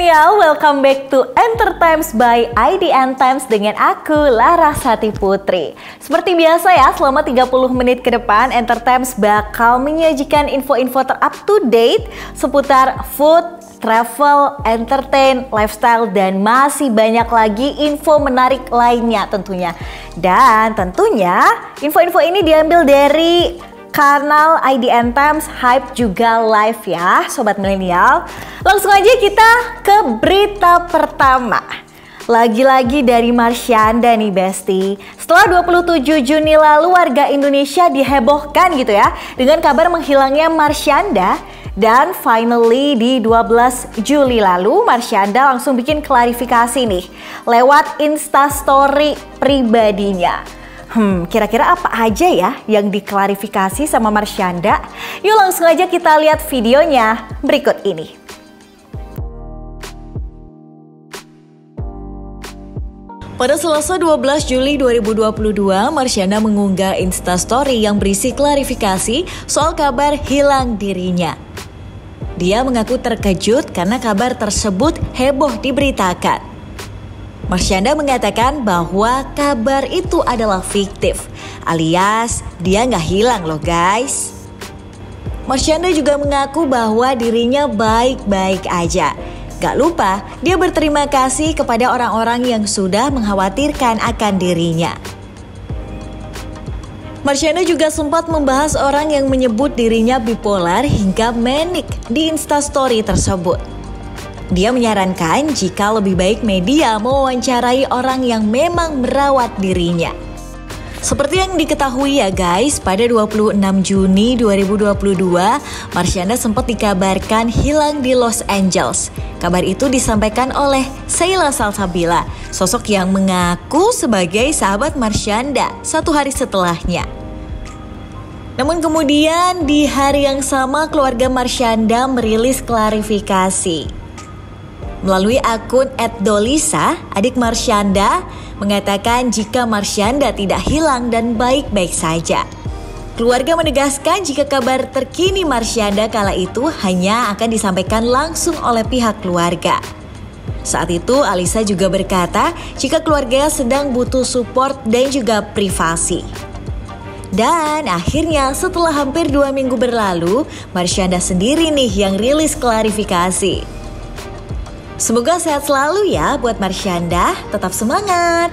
milenial, welcome back to Entertimes by IDN Times dengan aku Larasati Putri. Seperti biasa ya, selama 30 menit ke depan Entertimes bakal menyajikan info-info ter-up to date seputar food, travel, entertain, lifestyle, dan masih banyak lagi info menarik lainnya tentunya. Dan tentunya info-info ini diambil dari kanal IDN Times Hype juga live ya Sobat Milenial. Langsung aja kita ke berita pertama. Lagi-lagi dari Marsyanda nih Besti. Setelah 27 Juni lalu warga Indonesia dihebohkan gitu ya dengan kabar menghilangnya Marsyanda. Dan finally di 12 Juli lalu Marsyanda langsung bikin klarifikasi nih lewat Instastory pribadinya. Kira-kira apa aja ya yang diklarifikasi sama Marsyanda? Yuk langsung aja kita lihat videonya berikut ini. Pada Selasa 12 Juli 2022, Marsyanda mengunggah Instastory yang berisi klarifikasi soal kabar hilang dirinya. Dia mengaku terkejut karena kabar tersebut heboh diberitakan. Marsyanda mengatakan bahwa kabar itu adalah fiktif, alias dia nggak hilang loh guys. Marsyanda juga mengaku bahwa dirinya baik-baik aja. Gak lupa, dia berterima kasih kepada orang-orang yang sudah mengkhawatirkan akan dirinya. Marsyanda juga sempat membahas orang yang menyebut dirinya bipolar hingga manic di Instastory tersebut. Dia menyarankan jika lebih baik media mewawancarai orang yang memang merawat dirinya. Seperti yang diketahui ya guys, pada 26 Juni 2022, Marsyanda sempat dikabarkan hilang di Los Angeles. Kabar itu disampaikan oleh Sheila Salsabila, sosok yang mengaku sebagai sahabat Marsyanda satu hari setelahnya. Namun kemudian di hari yang sama keluarga Marsyanda merilis klarifikasi. Melalui akun @dolisa, adik Marsyanda mengatakan jika Marsyanda tidak hilang dan baik-baik saja. Keluarga menegaskan jika kabar terkini Marsyanda kala itu hanya akan disampaikan langsung oleh pihak keluarga. Saat itu Alisa juga berkata jika keluarga sedang butuh support dan juga privasi. Dan akhirnya setelah hampir 2 minggu berlalu, Marsyanda sendiri nih yang rilis klarifikasi. Semoga sehat selalu ya buat Marsyanda, tetap semangat.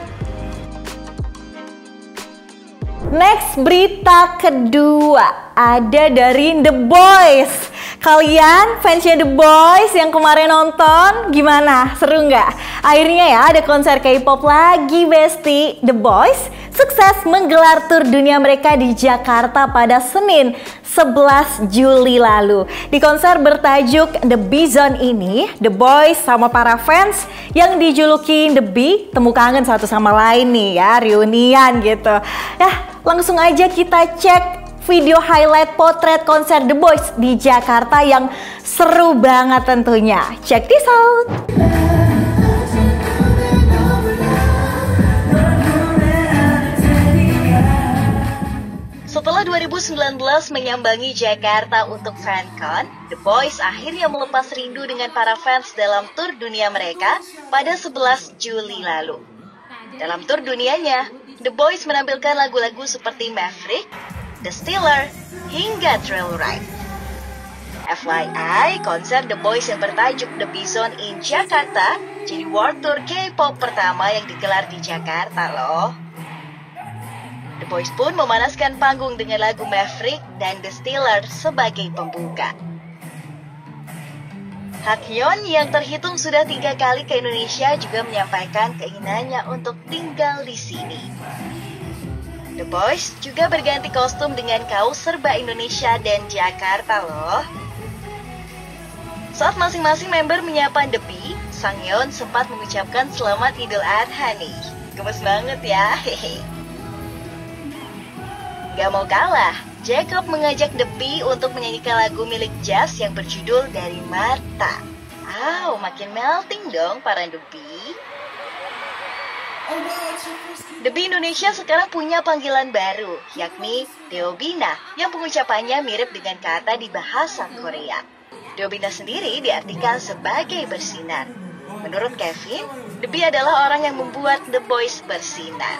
Next berita kedua ada dari The Boyz. Kalian fansnya The Boyz yang kemarin nonton gimana? Seru nggak? Akhirnya ya ada konser K-pop lagi Besti. The Boyz sukses menggelar tur dunia mereka di Jakarta pada Senin 11 Juli lalu. Di konser bertajuk The B-Zone ini, The Boyz sama para fans yang dijuluki The B temu kangen satu sama lain nih ya, reunian gitu. Ya, langsung aja kita cek video highlight potret konser The Boyz di Jakarta yang seru banget tentunya. Check this out. Setelah 2019 menyambangi Jakarta untuk FanCon, The Boyz akhirnya melepas rindu dengan para fans dalam tur dunia mereka pada 11 Juli lalu. Dalam tur dunianya, The Boyz menampilkan lagu-lagu seperti Maverick, The Stealer, hingga Thrill Ride. FYI, konser The Boyz yang bertajuk The B-Zone in Jakarta jadi World Tour K-pop pertama yang digelar di Jakarta loh. The Boyz pun memanaskan panggung dengan lagu Maverick dan The Stealer sebagai pembuka. Hakyeon yang terhitung sudah 3 kali ke Indonesia juga menyampaikan keinginannya untuk tinggal di sini. The Boyz juga berganti kostum dengan kaos serba Indonesia dan Jakarta loh. Saat masing-masing member menyapa The B, Sangyeon sempat mengucapkan selamat Idul Adha nih. Gemes banget ya, hehe. Gak mau kalah, Jacob mengajak The B untuk menyanyikan lagu milik Jazz yang berjudul Dari Mata. Makin melting dong para The B. The B Indonesia sekarang punya panggilan baru, yakni Deobina, yang pengucapannya mirip dengan kata di bahasa Korea. Deobina sendiri diartikan sebagai bersinar. Menurut Kevin, Debbie adalah orang yang membuat The Boys bersinar.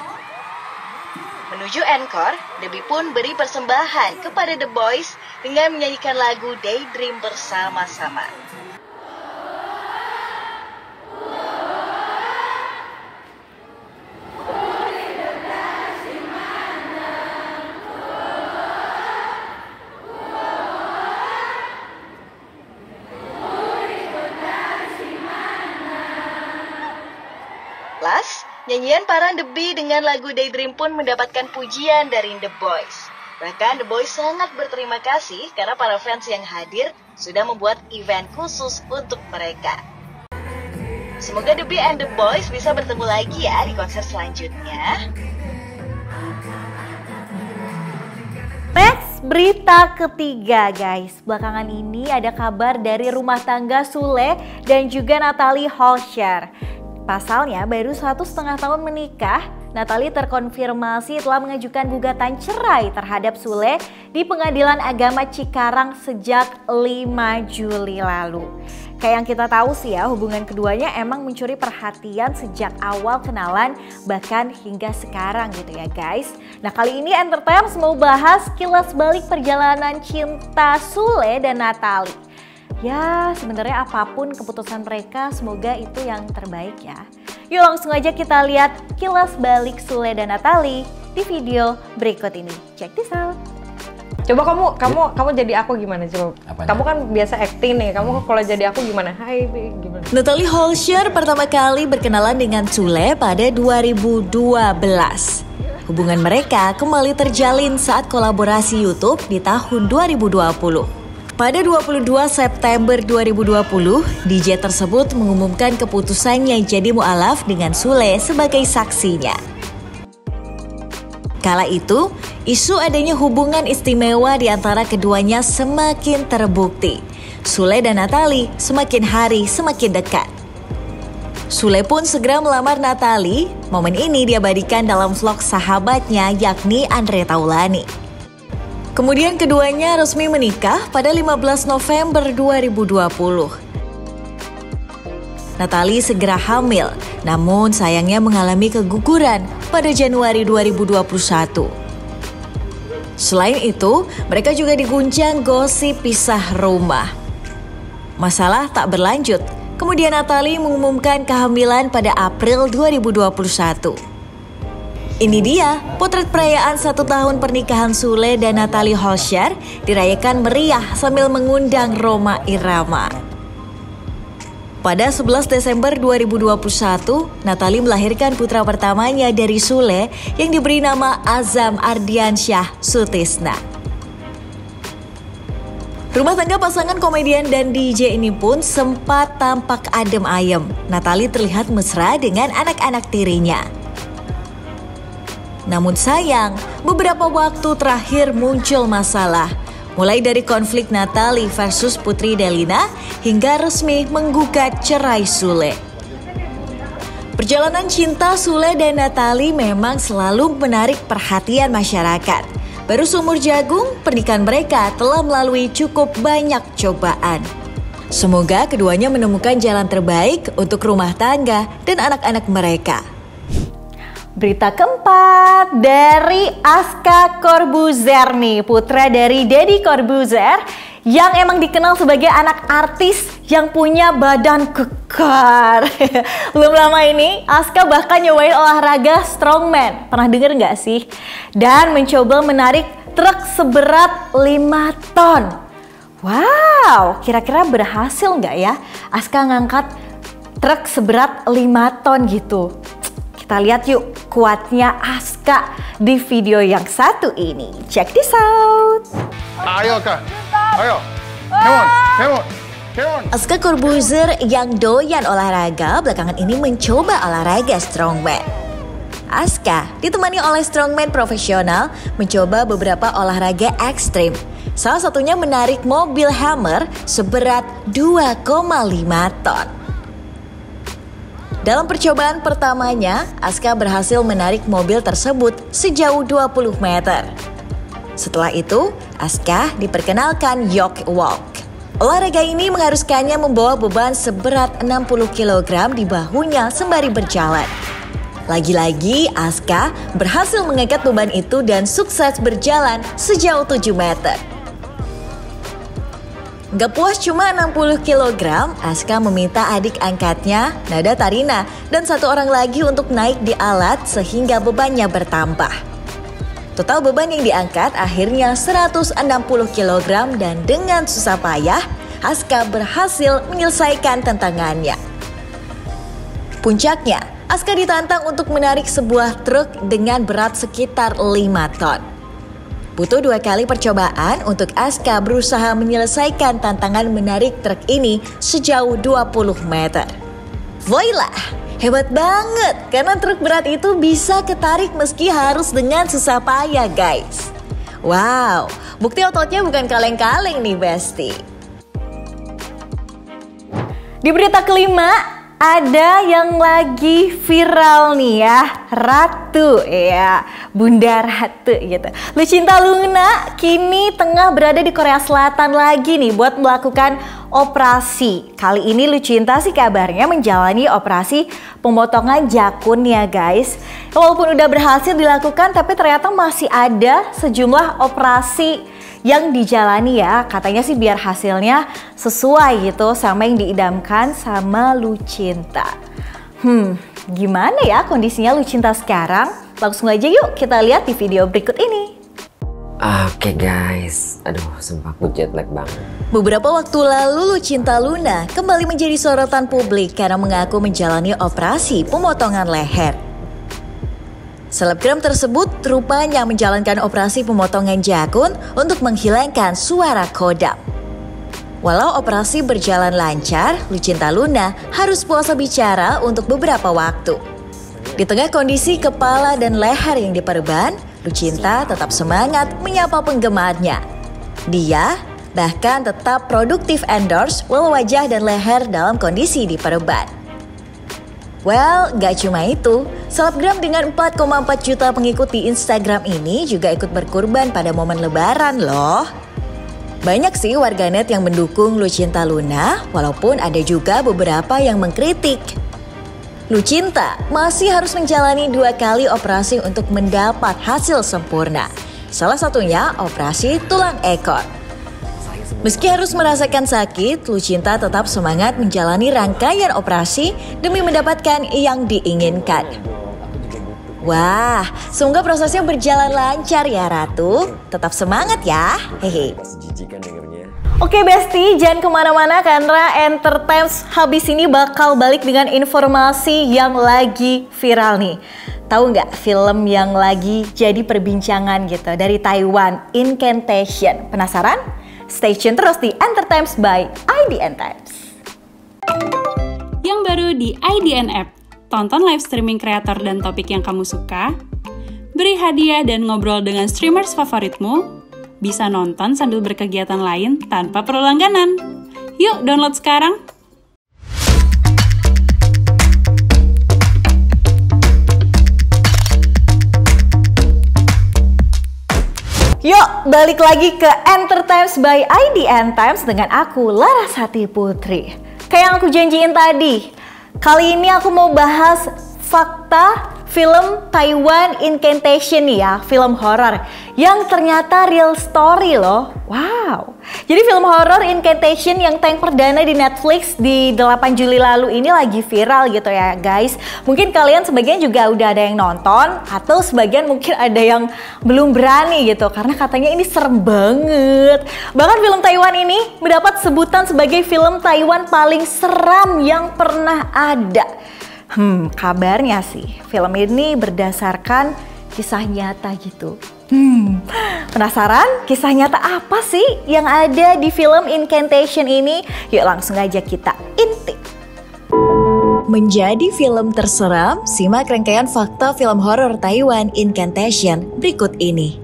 Menuju encore, Debbie pun beri persembahan kepada The Boys dengan menyanyikan lagu Daydream bersama-sama. Plus, nyanyian para Debbie dengan lagu Daydream pun mendapatkan pujian dari The Boys. Bahkan The Boys sangat berterima kasih karena para fans yang hadir sudah membuat event khusus untuk mereka. Semoga Debbie and The Boys bisa bertemu lagi ya di konser selanjutnya. Next, berita ketiga guys. Belakangan ini ada kabar dari rumah tangga Sule dan juga Natalie Holscher. Pasalnya baru 1,5 tahun menikah, Natalie terkonfirmasi telah mengajukan gugatan cerai terhadap Sule di Pengadilan Agama Cikarang sejak 5 Juli lalu. Kayak yang kita tahu sih ya, hubungan keduanya emang mencuri perhatian sejak awal kenalan bahkan hingga sekarang gitu ya guys. Nah kali ini Entertainment mau bahas kilas balik perjalanan cinta Sule dan Natalie. Ya sebenarnya apapun keputusan mereka semoga itu yang terbaik ya. Yuk langsung aja kita lihat kilas balik Sule dan Natalie di video berikut ini. Check this out. Coba kamu jadi aku gimana coba? Apanya? Kamu kan biasa acting nih, kamu kalau jadi aku gimana? Hai, gimana? Natalie Holscher pertama kali berkenalan dengan Sule pada 2012. Hubungan mereka kembali terjalin saat kolaborasi YouTube di tahun 2020. Pada 22 September 2020, DJ tersebut mengumumkan keputusannya jadi mualaf dengan Sule sebagai saksinya. Kala itu, isu adanya hubungan istimewa di antara keduanya semakin terbukti. Sule dan Natalie semakin hari semakin dekat. Sule pun segera melamar Natalie. Momen ini diabadikan dalam vlog sahabatnya yakni Andre Taulani. Kemudian keduanya resmi menikah pada 15 November 2020. Natalie segera hamil, namun sayangnya mengalami keguguran pada Januari 2021. Selain itu, mereka juga diguncang gosip pisah rumah. Masalah tak berlanjut, kemudian Natalie mengumumkan kehamilan pada April 2021. Ini dia potret perayaan 1 tahun pernikahan Sule dan Natalie Holscher dirayakan meriah sambil mengundang Rhoma Irama. Pada 11 Desember 2021, Natalie melahirkan putra pertamanya dari Sule yang diberi nama Azam Ardiansyah Sutisna. Rumah tangga pasangan komedian dan DJ ini pun sempat tampak adem ayem. Natalie terlihat mesra dengan anak-anak tirinya. Namun sayang, beberapa waktu terakhir muncul masalah. Mulai dari konflik Natalie versus Putri Delina hingga resmi menggugat cerai Sule. Perjalanan cinta Sule dan Natalie memang selalu menarik perhatian masyarakat. Baru seumur jagung, pernikahan mereka telah melalui cukup banyak cobaan. Semoga keduanya menemukan jalan terbaik untuk rumah tangga dan anak-anak mereka. Berita keempat dari Aska Corbuzier nih, putra dari Deddy Corbuzier yang emang dikenal sebagai anak artis yang punya badan kekar. Belum lama ini Aska bahkan nyobain olahraga strongman, pernah denger nggak sih? Dan mencoba menarik truk seberat 5 ton. Wow, kira-kira berhasil nggak ya Aska ngangkat truk seberat 5 ton gitu? Kita lihat yuk kuatnya Aska di video yang satu ini. Check this out. Ayo Kak, ayo. Come on. Aska Corbuzier yang doyan olahraga belakangan ini mencoba olahraga strongman. Aska ditemani oleh strongman profesional mencoba beberapa olahraga ekstrim. Salah satunya menarik mobil Hammer seberat 2,5 ton. Dalam percobaan pertamanya, Aska berhasil menarik mobil tersebut sejauh 20 meter. Setelah itu, Aska diperkenalkan yoke walk. Olahraga ini mengharuskannya membawa beban seberat 60 kg di bahunya sembari berjalan. Lagi-lagi, Aska berhasil mengangkat beban itu dan sukses berjalan sejauh 7 meter. Gak puas cuma 60 kg, Aska meminta adik angkatnya, Nada Tarina, dan satu orang lagi untuk naik di alat sehingga bebannya bertambah. Total beban yang diangkat akhirnya 160 kg dan dengan susah payah, Aska berhasil menyelesaikan tantangannya. Puncaknya, Aska ditantang untuk menarik sebuah truk dengan berat sekitar 5 ton. Butuh 2 kali percobaan untuk Aska berusaha menyelesaikan tantangan menarik truk ini sejauh 20 meter. Voila, hebat banget karena truk berat itu bisa ketarik meski harus dengan susah payah guys. Wow, bukti ototnya bukan kaleng-kaleng nih Besti. Di berita kelima, ada yang lagi viral nih ya, Ratu ya, Bunda Ratu gitu. Lucinta Luna kini tengah berada di Korea Selatan lagi nih buat melakukan operasi. Kali ini Lucinta sih kabarnya menjalani operasi pemotongan jakun ya guys. Walaupun udah berhasil dilakukan tapi ternyata masih ada sejumlah operasi yang dijalani ya, katanya sih biar hasilnya sesuai gitu sama yang diidamkan sama Lucinta. Gimana ya kondisinya Lucinta sekarang? Langsung aja yuk kita lihat di video berikut ini. Oke guys, aduh sumpah aku jet lag banget. Beberapa waktu lalu Lucinta Luna kembali menjadi sorotan publik karena mengaku menjalani operasi pemotongan leher. Selebgram tersebut rupanya menjalankan operasi pemotongan jakun untuk menghilangkan suara kodam. Walau operasi berjalan lancar, Lucinta Luna harus puasa bicara untuk beberapa waktu. Di tengah kondisi kepala dan leher yang diperban, Lucinta tetap semangat menyapa penggemarnya. Dia bahkan tetap produktif endorse walau wajah dan leher dalam kondisi diperban. Well, gak cuma itu, selebgram dengan 4,4 juta pengikut di Instagram ini juga ikut berkurban pada momen lebaran loh. Banyak sih warganet yang mendukung Lucinta Luna, walaupun ada juga beberapa yang mengkritik. Lucinta masih harus menjalani 2 kali operasi untuk mendapat hasil sempurna. Salah satunya operasi tulang ekor. Meski harus merasakan sakit, Lucinta tetap semangat menjalani rangkaian operasi demi mendapatkan yang diinginkan. Wah, semoga prosesnya berjalan lancar ya Ratu. Tetap semangat ya. Hehe. Oke Besti, jangan kemana-mana karena Entertainment habis ini bakal balik dengan informasi yang lagi viral nih. Tahu nggak film yang lagi jadi perbincangan gitu dari Taiwan, Incantation? Penasaran? Stay tune terus di Entertainment by IDN Times. Yang baru di IDN App, tonton live streaming kreator dan topik yang kamu suka, beri hadiah dan ngobrol dengan streamers favoritmu, bisa nonton sambil berkegiatan lain tanpa perlu langganan. Yuk download sekarang! Yuk, balik lagi ke Entertainment by IDN Times dengan aku, Larasati Putri. Kayak yang aku janjiin tadi, kali ini aku mau bahas fakta film Taiwan Incantation ya, film horor yang ternyata real story loh. Wow. Jadi film horor Incantation yang tayang perdana di Netflix di 8 Juli lalu ini lagi viral gitu ya guys. Mungkin kalian sebagian juga udah ada yang nonton atau sebagian mungkin ada yang belum berani gitu karena katanya ini serem banget. Bahkan film Taiwan ini mendapat sebutan sebagai film Taiwan paling seram yang pernah ada. Kabarnya sih film ini berdasarkan kisah nyata gitu. Penasaran kisah nyata apa sih yang ada di film Incantation ini? Yuk langsung aja kita intip. Menjadi film terseram, simak rangkaian fakta film horor Taiwan Incantation berikut ini.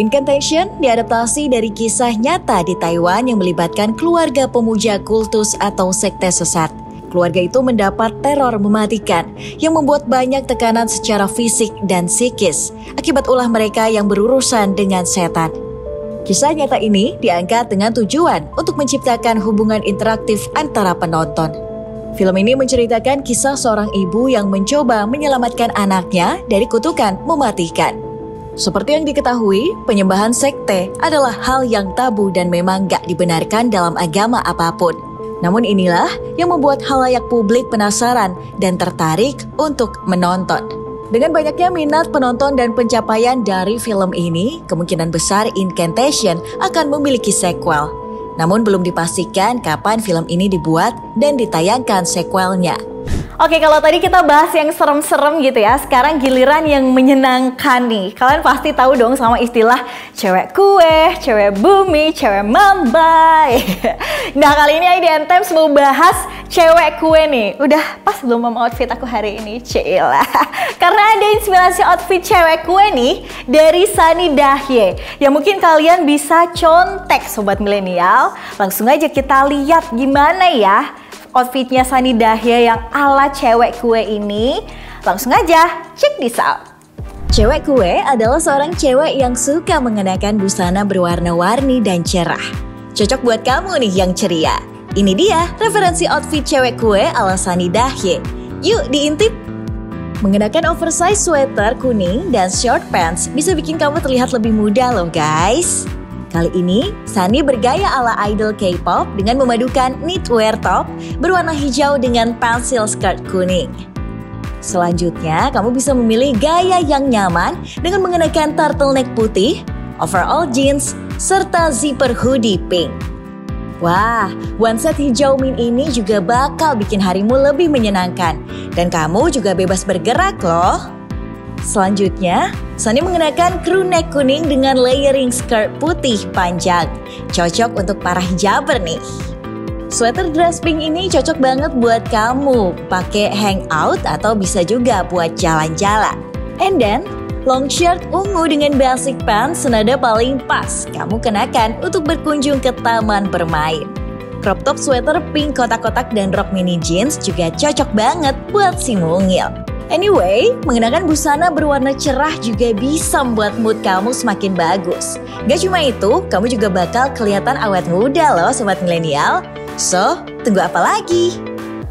Incantation diadaptasi dari kisah nyata di Taiwan yang melibatkan keluarga pemuja kultus atau sekte sesat. Keluarga itu mendapat teror mematikan yang membuat banyak tekanan secara fisik dan psikis akibat ulah mereka yang berurusan dengan setan. Kisah nyata ini diangkat dengan tujuan untuk menciptakan hubungan interaktif antara penonton. Film ini menceritakan kisah seorang ibu yang mencoba menyelamatkan anaknya dari kutukan mematikan. Seperti yang diketahui, penyembahan sekte adalah hal yang tabu dan memang gak dibenarkan dalam agama apapun. Namun inilah yang membuat khalayak publik penasaran dan tertarik untuk menonton. Dengan banyaknya minat penonton dan pencapaian dari film ini, kemungkinan besar Incantation akan memiliki sequel. Namun belum dipastikan kapan film ini dibuat dan ditayangkan sequelnya. Oke, kalau tadi kita bahas yang serem-serem gitu ya, sekarang giliran yang menyenangkan nih. Kalian pasti tahu dong sama istilah cewek kue, cewek bumi, cewek mamba. Nah, kali ini ID Times mau bahas cewek kue nih. Udah pas belum sama outfit aku hari ini? Cila. Karena ada inspirasi outfit cewek kue nih dari Sunny Dahye. Ya mungkin kalian bisa contek sobat milenial. Langsung aja kita lihat gimana ya outfitnya Sunny Dahye yang ala cewek kue ini. Langsung aja, check this out. Cewek kue adalah seorang cewek yang suka mengenakan busana berwarna-warni dan cerah. Cocok buat kamu nih yang ceria. Ini dia referensi outfit cewek kue ala Sunny Dahye. Yuk diintip! Mengenakan oversize sweater kuning dan short pants bisa bikin kamu terlihat lebih muda loh guys. Kali ini, Sunny bergaya ala idol K-pop dengan memadukan knitwear top berwarna hijau dengan pencil skirt kuning. Selanjutnya, kamu bisa memilih gaya yang nyaman dengan mengenakan turtleneck putih, overall jeans, serta zipper hoodie pink. Wah, one set hijau mint ini juga bakal bikin harimu lebih menyenangkan. Dan kamu juga bebas bergerak loh. Selanjutnya, Sunny mengenakan crew neck kuning dengan layering skirt putih panjang. Cocok untuk para hijaber nih. Sweater dress pink ini cocok banget buat kamu pakai hangout atau bisa juga buat jalan-jalan. And then, long shirt ungu dengan basic pants senada paling pas kamu kenakan untuk berkunjung ke taman bermain. Crop top sweater pink kotak-kotak dan rok mini jeans juga cocok banget buat si mungil. Anyway, mengenakan busana berwarna cerah juga bisa membuat mood kamu semakin bagus. Gak cuma itu, kamu juga bakal kelihatan awet muda loh sobat milenial. So, tunggu apa lagi?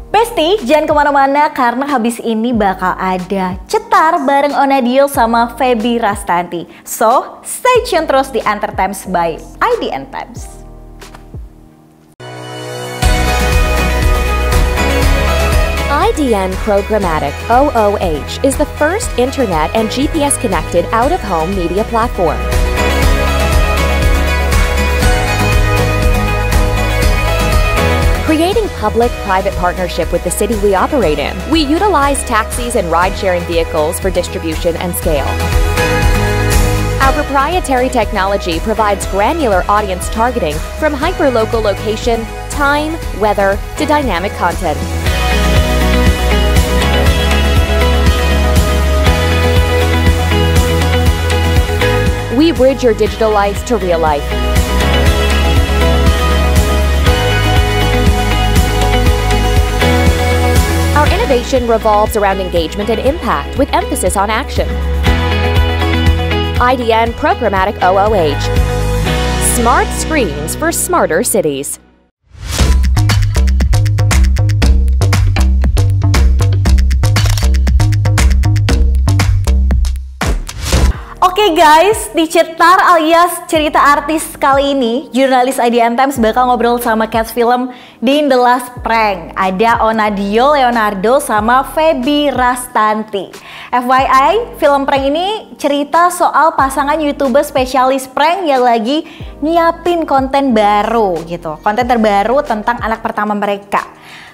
Besti, jangan kemana-mana karena habis ini bakal ada cetar bareng Onadio sama Feby Rastanti. So, stay tune terus di Entertimes by IDN Times. IDN Programmatic OOH is the first internet and GPS-connected out-of-home media platform. Creating public-private partnership with the city we operate in, we utilize taxis and ride-sharing vehicles for distribution and scale. Our proprietary technology provides granular audience targeting from hyper-local location, time, weather, to dynamic content. We bridge your digital life to real life. Our innovation revolves around engagement and impact with emphasis on action. IDN Programmatic OOH. Smart screens for smarter cities. Oke guys, di Cetar alias cerita artis kali ini, jurnalis IDN Times bakal ngobrol sama cast film di The Last Prank. Ada Onadio Leonardo sama Feby Rastanti. FYI, film prank ini cerita soal pasangan YouTuber spesialis prank yang lagi nyiapin konten baru gitu. Konten terbaru tentang anak pertama mereka.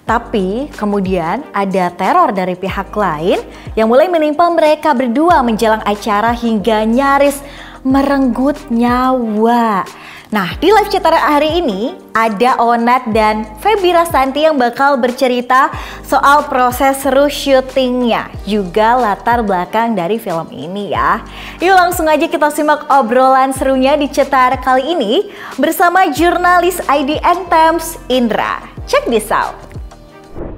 Tapi kemudian ada teror dari pihak lain yang mulai menimpa mereka berdua menjelang acara hingga nyaris merenggut nyawa. Nah, di live cetar hari ini ada Onat dan Feby Rastanti yang bakal bercerita soal proses seru syutingnya, juga latar belakang dari film ini ya. Yuk langsung aja kita simak obrolan serunya di cetar kali ini bersama jurnalis IDN Times Indra. Check this out.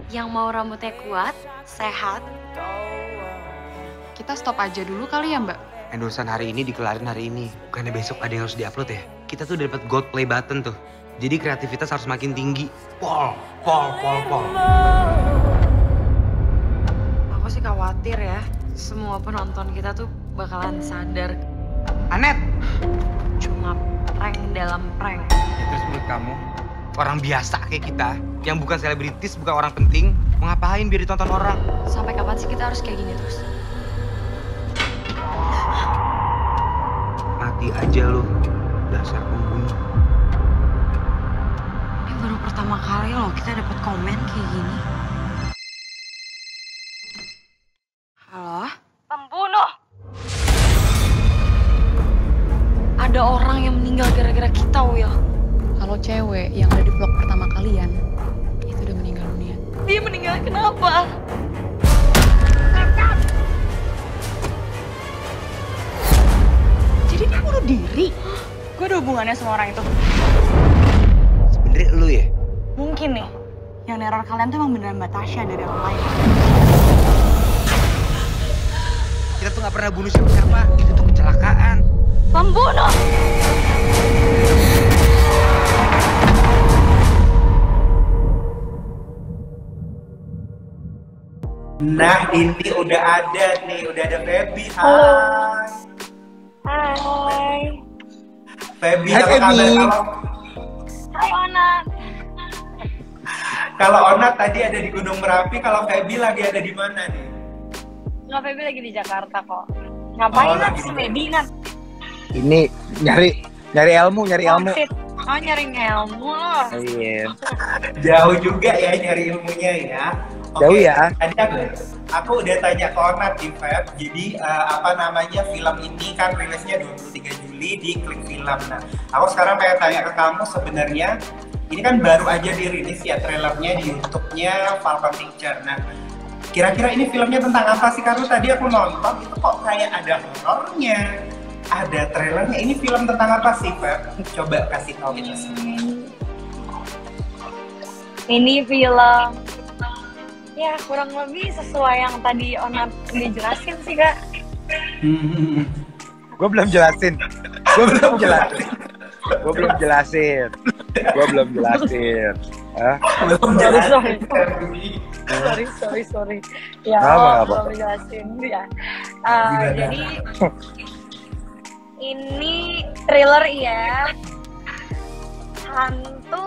Yang mau rambutnya kuat, sehat. Kita stop aja dulu kali ya Mbak? Endorsean hari ini dikelarin hari ini, bukannya besok ada yang harus diupload ya? kita tuh udah dapat gold play button tuh. Jadi kreativitas harus makin tinggi. Pol. Aku sih khawatir ya, semua penonton kita tuh bakalan sadar Anet! cuma prank dalam prank. Terus menurut kamu, orang biasa kayak kita, yang bukan selebritis, bukan orang penting, mau ngapain biar ditonton orang? Sampai kapan sih kita harus kayak gini terus? Mati aja lu, dasar pembunuh. Ini baru pertama kali loh kita dapat komen kayak gini. Halo? Pembunuh! Ada orang yang meninggal gara-gara kita, Will. Kalau cewek yang ada di vlog pertama kalian, itu udah meninggal dunia. Dia meninggal kenapa? Jadi dia bunuh diri? Gue ada hubungannya sama orang itu. Sebenernya lu ya? Mungkin nih, yang neror kalian tuh emang beneran Mbak Tasya dari orang lain. Kita tuh gak pernah bunuh siapa-siapa, itu tuh kecelakaan. Pembunuh! Nah, ini udah ada nih, udah ada Feby. Hai. Hai. Feby, apa kabar? Hai, Onat. Kalau Onat tadi ada di Gunung Merapi, kalau Feby lagi ada di mana nih? Nggak, Feby lagi di Jakarta kok. Ngapain Nat si Feby, Nat? Ini nyari ilmu. Oh, nyari ilmu loh. Iya. Jauh juga ya nyari ilmunya ya. Jauh ya. Tadi aku udah tanya ke Onat di Feb. Jadi film ini kan rilisnya 23 Juli di Klik Film. Nah, aku sekarang pengen tanya ke kamu sebenarnya ini kan baru aja dirilis ya trailernya di YouTube-nya Falcon Picture. Nah, kira-kira ini filmnya tentang apa sih? Karena tadi aku nonton itu kok kayak ada horornya, ada trailernya. Ini film tentang apa sih, Feb? Coba kasih tahu kita semua. Ini film ya kurang lebih sesuai yang tadi Onat dijelasin sih, Kak. Gue belum jelasin. Sorry. Ya, belum jelasin ya. Jadi ini thriller ya. Hantu.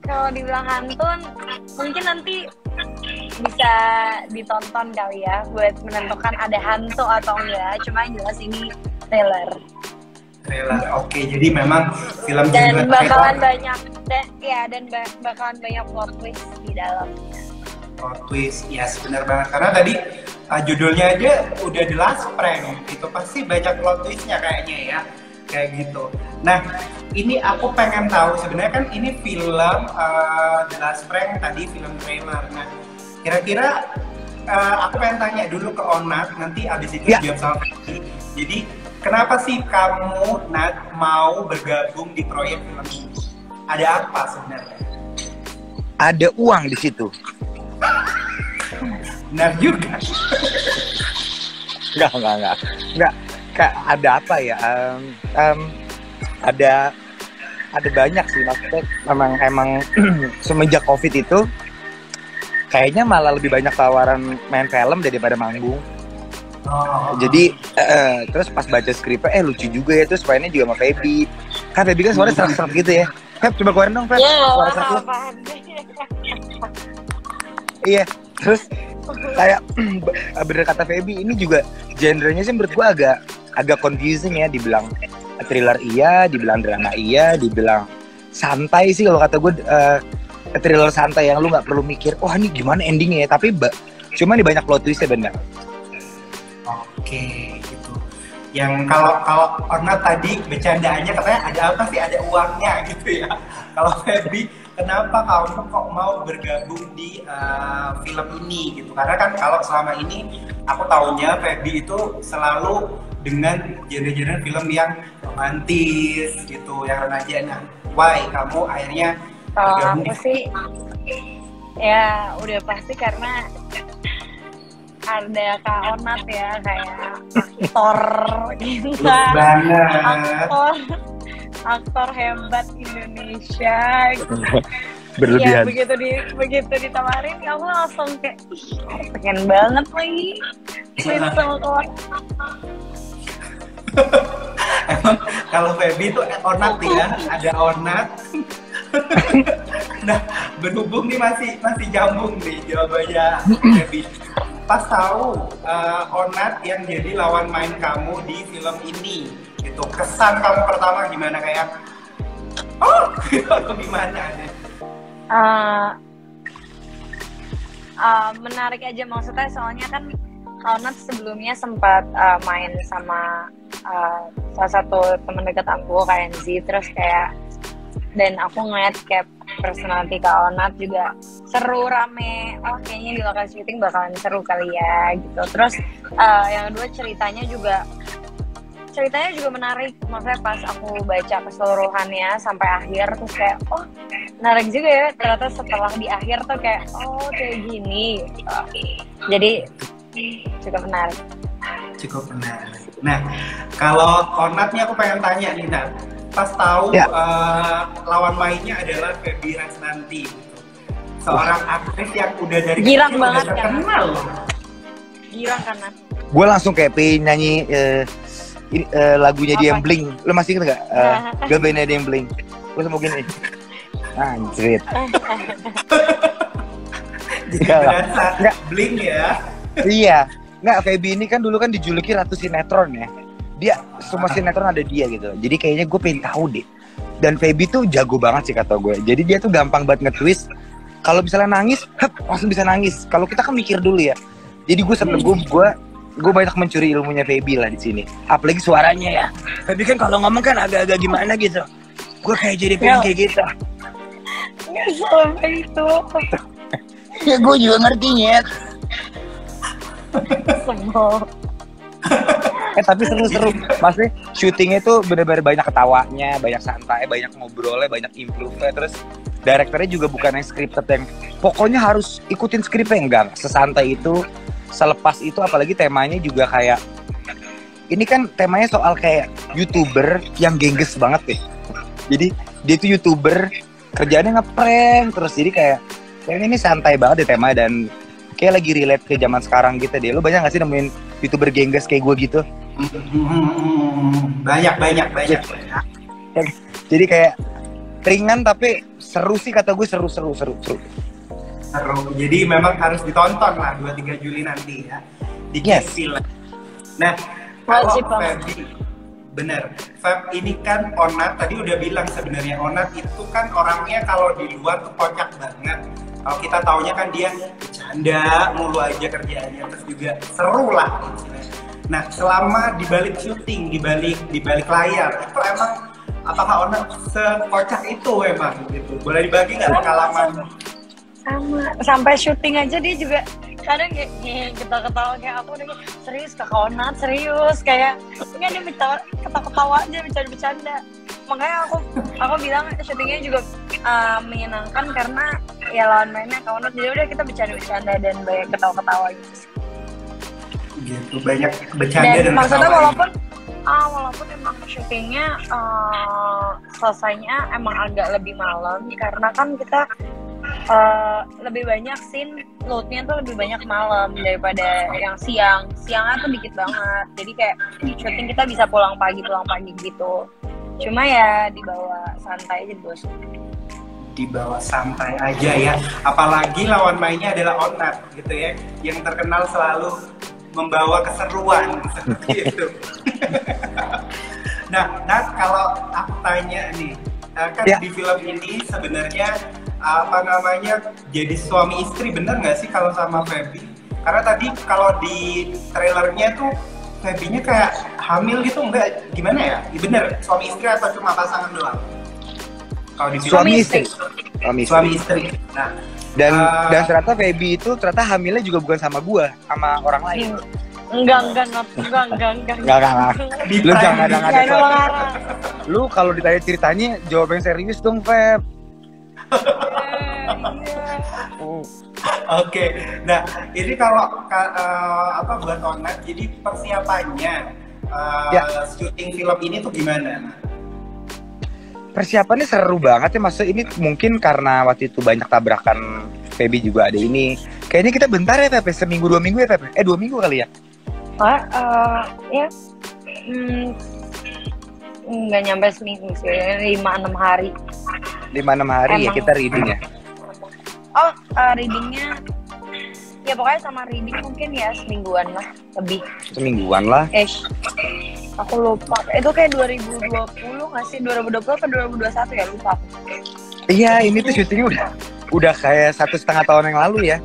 Kalau dibilang hantu, mungkin nanti bisa ditonton kali ya buat menentukan ada hantu atau enggak. Cuma yang jelas ini trailer. Oke, jadi memang film dan bakalan banyak bakalan banyak plot twist di dalamnya. Plot twist, yes, benar banget. Karena tadi judulnya aja udah The Last Prank, itu pasti banyak plot twistnya kayaknya ya, kayak gitu. Nah, ini aku pengen tahu sebenarnya kan ini film The Last Prank tadi film trailer. Nah, kira-kira aku pengen tanya dulu ke Onat, nanti abis itu jawab sama Feby. Jadi kenapa sih kamu Nat mau bergabung di proyek film ini? Ada apa sebenarnya? Ada uang di situ. Benar juga. Enggak. Kak, ada apa ya? Ada banyak sih, maksudnya emang semenjak COVID itu kayaknya malah lebih banyak tawaran main film daripada manggung. Jadi terus pas baca skripnya lucu juga ya, terus mainnya juga sama Feby. Kan Feby kan suaranya serak-serak gitu ya. Feb, coba keluarin dong, Feb. Suara serak lu. Iya, terus kayak bener kata Feby, ini juga genrenya sih menurut gua agak confusing ya, dibilang thriller iya, dibilang drama iya, dibilang santai sih kalau kata gue, thriller santai yang lu nggak perlu mikir, wah ini gimana endingnya ya, tapi cuma nih banyak plot twistnya bener. Oke, gitu. Yang kalau Onat tadi bercandaannya katanya ada apa sih, ada uangnya gitu ya. Kalau Feby, kenapa kamu kok mau bergabung di film ini gitu? Karena kan kalau selama ini aku taunya Feby itu selalu dengan genre-genre film yang romantis gitu, yang remaja. Nah, why kamu akhirnya bergabung aku sih ya udah pasti karena ada Kak Onat ya, kayak aktor gitu kan, aktor aktor hebat Indonesia gitu. Berlebihan. Ya, begitu ditawarin aku langsung kayak pengen banget lagi main sama kawan. Emang kalau Feby itu Onat ya, ada Onat. Nah, berhubung nih masih jambung nih jawabannya Feby. Pas tahu Onat yang jadi lawan main kamu di film ini, itu kesan kamu pertama gimana, kayak atau gimana deh? Menarik aja, maksudnya soalnya kan Onat sebelumnya sempat main sama salah satu teman dekat aku, Kak Enzi, terus kayak dan aku ngeliat kayak personality Kak Onat juga seru, rame, kayaknya di lokasi syuting bakalan seru kali ya gitu. Terus yang kedua ceritanya juga menarik, maksudnya pas aku baca keseluruhannya sampai akhir terus kayak menarik juga ya, ternyata setelah di akhir tuh kayak kayak gini gitu. Jadi cukup menarik. Nah, kalau Onatnya aku pengen tanya nih, Nat, pas tahu lawan mainnya adalah Feby Rasnanti gitu. Seorang aktris yang udah dari girang banget kan? Girang kan? Gue langsung kayak pengen nyanyi lagunya dia yang Blink. Lo masih inget gak? Gambarnya dia yang Blink. Gue mau gini. Anjrit. Jadi berasa Blink ya. Iya. Nggak, Feby ini kan dulu kan dijuluki Ratu Sinetron ya. Dia, semua sinetron ada dia gitu. Jadi kayaknya gue pengen tahu deh. Dan Feby tuh jago banget sih kata gue. Jadi dia tuh gampang banget nge-twist. Kalau misalnya nangis, langsung bisa nangis. Kalau kita kan mikir dulu ya. Jadi gue gue banyak mencuri ilmunya Feby lah di sini. Apalagi suaranya ya. Feby kan kalau ngomong kan agak-agak gimana gitu. Gue kayak jadi pengen kayak gitu. Nggak sampai itu. Ya gue juga ngertinya. Semua. Tapi seru-seru. Maksudnya syutingnya tuh bener-bener banyak ketawanya, banyak santai, banyak ngobrolnya, banyak improve-nya. Terus direkturnya juga bukan yang scripted yang pokoknya harus ikutin skripnya, enggak. Sesantai itu, selepas itu, apalagi temanya juga kayak ini kan temanya soal kayak YouTuber yang gengges banget deh. Jadi dia tuh YouTuber kerjaannya ngeprank terus, jadi kayaknya ini santai banget deh tema dan kayak lagi relate ke zaman sekarang gitu deh. Lu banyak gak sih nemuin YouTuber gengges kayak gue gitu? Banyak. Jadi kayak ringan tapi seru sih kata gue, seru. Jadi memang harus ditonton lah 2-3 Juli nanti ya di film. Nah, kalau Feby, bener, Feb ini kan Onat tadi udah bilang sebenarnya Onat itu kan orangnya kalau di luar tuh kocak banget. Kalau kita taunya kan dia bercanda mulu aja kerjaannya, terus juga seru lah. Nah, selama di balik syuting, di balik layar, itu emang apakah Onat sekocak itu emang gitu? Boleh dibagi nggak pengalaman? Sama, sampai syuting aja dia juga kadang kayak ketawa-ketawa kayak aku udah serius Kak Onat, serius kayak ini dia ketawa-ketawa aja, bercanda-bercanda. Makanya aku bilang syutingnya juga menyenangkan karena ya lawan mainnya Kak Onat, jadi udah kita bercanda-bercanda dan banyak ketawa-ketawa gitu, banyak bercanda dan maksudnya walaupun emang syutingnya selesainya emang agak lebih malam karena kan kita lebih banyak scene loadnya tuh lebih banyak malam daripada yang siangnya tuh dikit banget, jadi kayak syuting kita bisa pulang pagi gitu. Cuma ya dibawa santai aja bos. Dibawa santai aja ya, apalagi lawan mainnya adalah Onat gitu ya, yang terkenal selalu membawa keseruan seperti itu. Nah, Nat, kalau aku tanya nih, kan di film ini sebenarnya jadi suami istri, bener nggak sih kalau sama Feby? Karena tadi kalau di trailernya tuh Feby-nya kayak hamil gitu, enggak gimana ya? Bener suami istri atau cuma pasangan doang? Kalau di film suami istri. Nah, dan ternyata Feby itu ternyata hamilnya juga bukan sama gua, sama orang lain. Enggak. Lu jangan ada. Lu kalau ditanya ceritanya jawab yang serius dong, Feb. Oke. Nah, ini kalau buat Onat, jadi persiapannya syuting film ini tuh gimana? Persiapannya seru banget ya, maksudnya ini mungkin karena waktu itu banyak tabrakan, Feby juga ada ini. Kayaknya kita bentar ya Feb, seminggu 2 minggu ya Feb? 2 minggu kali ya? Ya, nggak nyampe seminggu sih, 5-6 hari. 5-6 hari ya kita reading ya? Readingnya, ya pokoknya sama reading mungkin ya semingguan lah, lebih. Semingguan lah? Aku lupa, itu kayak 2020 nggak sih? 2020 atau 2021 ya, lupa. Iya, ini tuh syutingnya udah kayak 1,5 tahun yang lalu ya?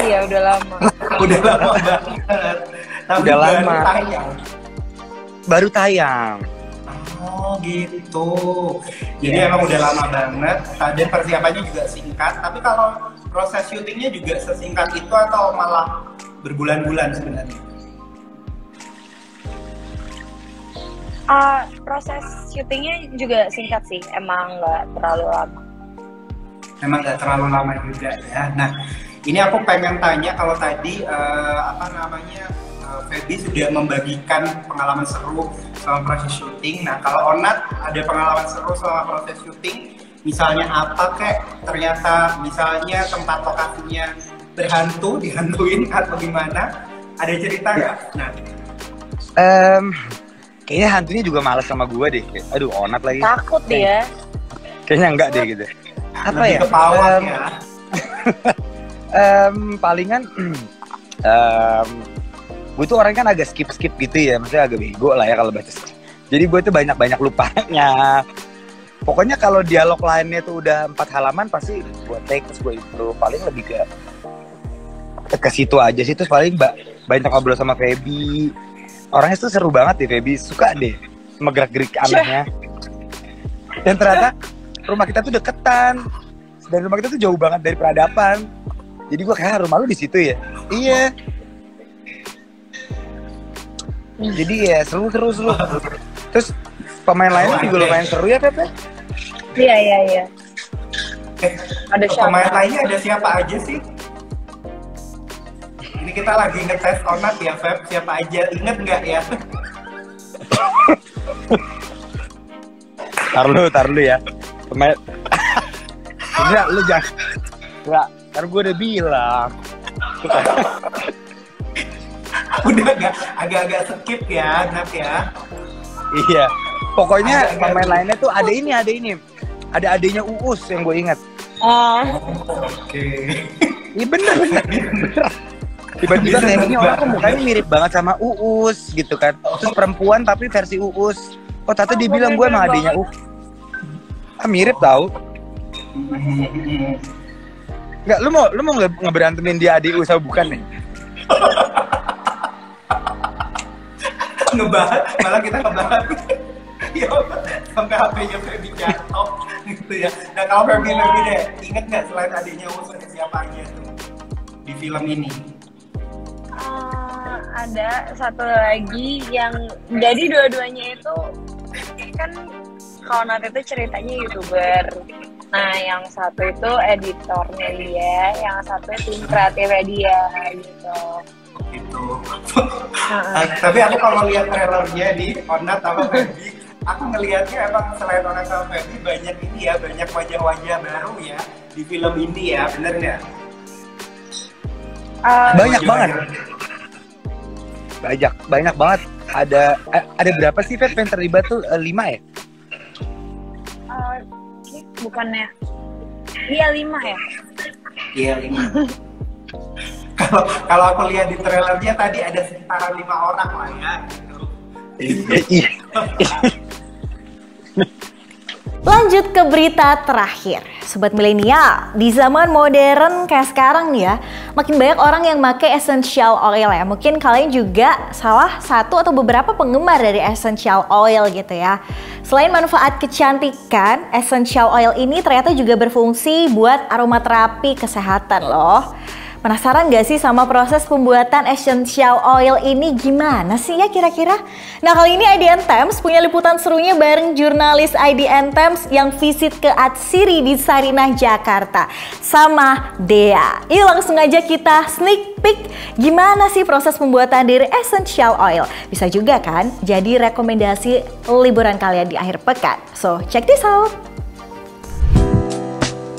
Iya, udah lama. Udah lama banget. Udah lama. Baru tayang. Oh gitu. Jadi emang udah lama banget. Dan persiapannya juga singkat. Tapi kalau proses syutingnya juga sesingkat itu atau malah berbulan-bulan sebenarnya? Proses syutingnya juga singkat sih. Emang nggak terlalu lama. Memang nggak terlalu lama juga ya. Nah, ini aku pengen tanya kalau tadi Feby sudah membagikan pengalaman seru selama proses syuting. Nah, kalau Onat ada pengalaman seru selama proses syuting, misalnya apa kayak ternyata misalnya tempat lokasinya berhantu, dihantuin atau gimana? Ada cerita nggak? Nah, kayaknya hantunya juga males sama gue deh. Aduh, Onat lagi. Takut dia. Kayaknya enggak deh gitu. Apa lebih ya? Kepawang ya. Palingan gue tuh orang kan agak skip gitu ya, maksudnya agak bego lah ya kalau baca. Jadi gue tuh banyak lupanya. Pokoknya kalau dialog lainnya tuh udah 4 halaman pasti gue take, terus gue improve. Paling lebih ke situ aja sih. Terus paling banyak ngobrol sama Feby. Orangnya tuh seru banget deh Feby, suka deh sama gerak-gerik anehnya. Dan ternyata rumah kita tuh deketan. Dan rumah kita tuh jauh banget dari peradaban. Jadi gue kayak rumah lu di situ ya? Iya. Jadi ya seru. Terus pemain lainnya juga lumayan seru ya Pepe? Iya. Ada siapa? Pemain lainnya ada siapa aja sih? Ini kita lagi ngetes Onat ya Feb, siapa aja, inget nggak ya? Tar lu ya. Pemain. Enggak, lu jangan. Enggak, karena gue udah bilang. Udah agak-agak skip ya, Nat ya. Iya. Pokoknya pemain lainnya tuh ada ini. Ada adiknya Uus yang gue ingat. Oke. Iya bener. Tiba-tiba kayak ini orang kok mukanya mirip banget sama Uus gitu kan. Terus perempuan tapi versi Uus. Oh ternyata dia bilang gue emang adiknya Uus. Mirip tau. Enggak, lu mau ngeberantemin dia adik Uus atau bukan nih? Malah kita ngebahas ya sampai HP-nya Feby jatuh gitu ya. Nah kalau Feby deh, inget nggak selain adiknya Uus ada siapa aja tuh di film ini? Ada satu lagi yang jadi dua-duanya itu kan kalau nanti itu ceritanya YouTuber. Nah yang satu itu editornya dia, yang satu tim kreatifnya dia gitu. Tapi aku kalau lihat trailernya di Onat sama Feby, aku ngelihatnya emang selain Onat sama Feby banyak ini ya, banyak wajah-wajah baru ya di film ini ya, bener nggak? Banyak banget. Ada berapa sih Feb yang terlibat tuh? 5 ya? Bukannya? Iya 5 ya? Iya 5. Kalau aku lihat di trailernya tadi ada sekitaran 5 orang lah ya. Iya. Lanjut ke berita terakhir. Sobat milenial, di zaman modern kayak sekarang nih ya, makin banyak orang yang pakai essential oil ya. Mungkin kalian juga salah satu atau beberapa penggemar dari essential oil gitu ya. Selain manfaat kecantikan, essential oil ini ternyata juga berfungsi buat aromaterapi kesehatan loh. Penasaran gak sih sama proses pembuatan essential oil ini gimana sih ya kira-kira? Nah kali ini IDN Times punya liputan serunya bareng jurnalis IDN Times yang visit ke Atsiri di Sarinah, Jakarta sama Dea. Yuk langsung aja kita sneak peek gimana sih proses pembuatan dari essential oil. Bisa juga kan jadi rekomendasi liburan kalian di akhir pekan. So check this out.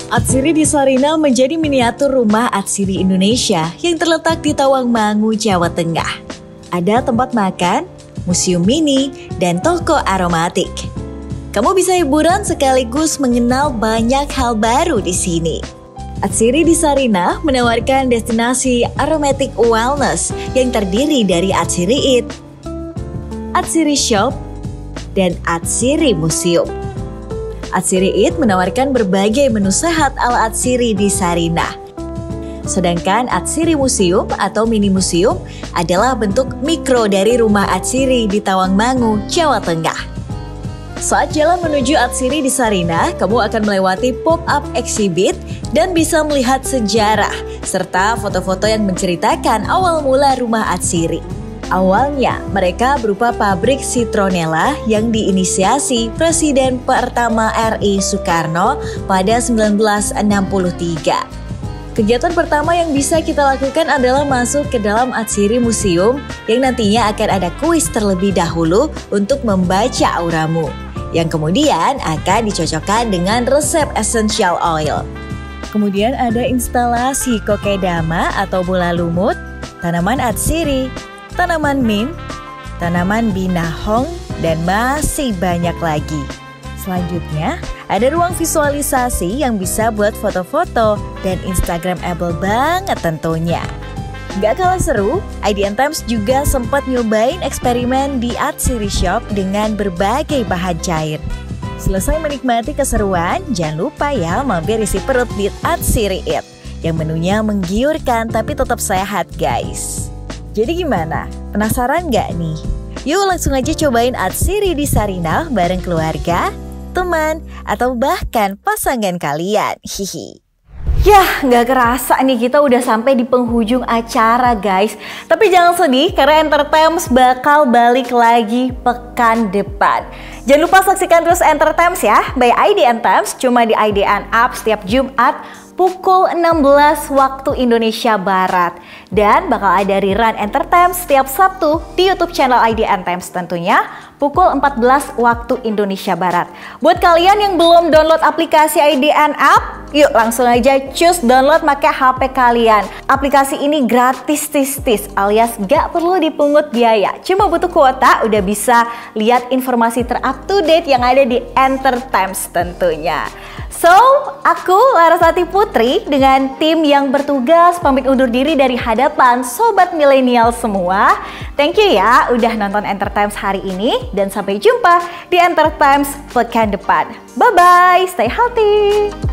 Atsiri di Sarinah menjadi miniatur rumah Atsiri Indonesia yang terletak di Tawangmangu, Jawa Tengah. Ada tempat makan, museum mini, dan toko aromatik. Kamu bisa hiburan sekaligus mengenal banyak hal baru di sini. Atsiri di Sarinah menawarkan destinasi aromatic wellness yang terdiri dari Atsiri Eat, Atsiri Shop, dan Atsiri Museum. Atsiri Eat menawarkan berbagai menu sehat ala Atsiri di Sarinah. Sedangkan Atsiri Museum atau mini museum adalah bentuk mikro dari rumah Atsiri di Tawangmangu, Jawa Tengah. Saat jalan menuju Atsiri di Sarinah, kamu akan melewati pop-up exhibit dan bisa melihat sejarah serta foto-foto yang menceritakan awal mula rumah Atsiri. Awalnya, mereka berupa pabrik citronella yang diinisiasi Presiden pertama RI Soekarno pada 1963. Kegiatan pertama yang bisa kita lakukan adalah masuk ke dalam Atsiri Museum yang nantinya akan ada kuis terlebih dahulu untuk membaca auramu, yang kemudian akan dicocokkan dengan resep essential oil. Kemudian ada instalasi kokedama atau bola lumut, tanaman Atsiri, tanaman mint, tanaman binahong, dan masih banyak lagi. Selanjutnya, ada ruang visualisasi yang bisa buat foto-foto dan Instagramable banget tentunya. Gak kalah seru, IDN Times juga sempat nyobain eksperimen di Atsiri Shop dengan berbagai bahan cair. Selesai menikmati keseruan, jangan lupa ya mampir isi perut di Atsiri Eat, yang menunya menggiurkan tapi tetap sehat guys. Jadi gimana? Penasaran gak nih? Yuk langsung aja cobain Atsiri di Sarinah bareng keluarga, teman, atau bahkan pasangan kalian. Hihi. Yah, gak kerasa nih kita udah sampai di penghujung acara guys. Tapi jangan sedih karena Entertimes bakal balik lagi pekan depan. Jangan lupa saksikan terus Entertimes ya, by IDN Times cuma di IDN App setiap Jumat pukul 16 waktu Indonesia Barat. Dan bakal ada rerun Entertimes setiap Sabtu di YouTube channel IDN Times tentunya pukul 14 waktu Indonesia Barat. Buat kalian yang belum download aplikasi IDN App, yuk langsung aja cus download pakai HP kalian. Aplikasi ini gratis tis alias gak perlu dipungut biaya. Cuma butuh kuota udah bisa lihat informasi ter-up-to-date yang ada di Entertimes tentunya. So, aku Larasati Putri dengan tim yang bertugas pamit undur diri dari hadapan Sobat Milenial semua. Thank you ya udah nonton Entertimes hari ini dan sampai jumpa di Entertimes pekan depan. Bye-bye, stay healthy!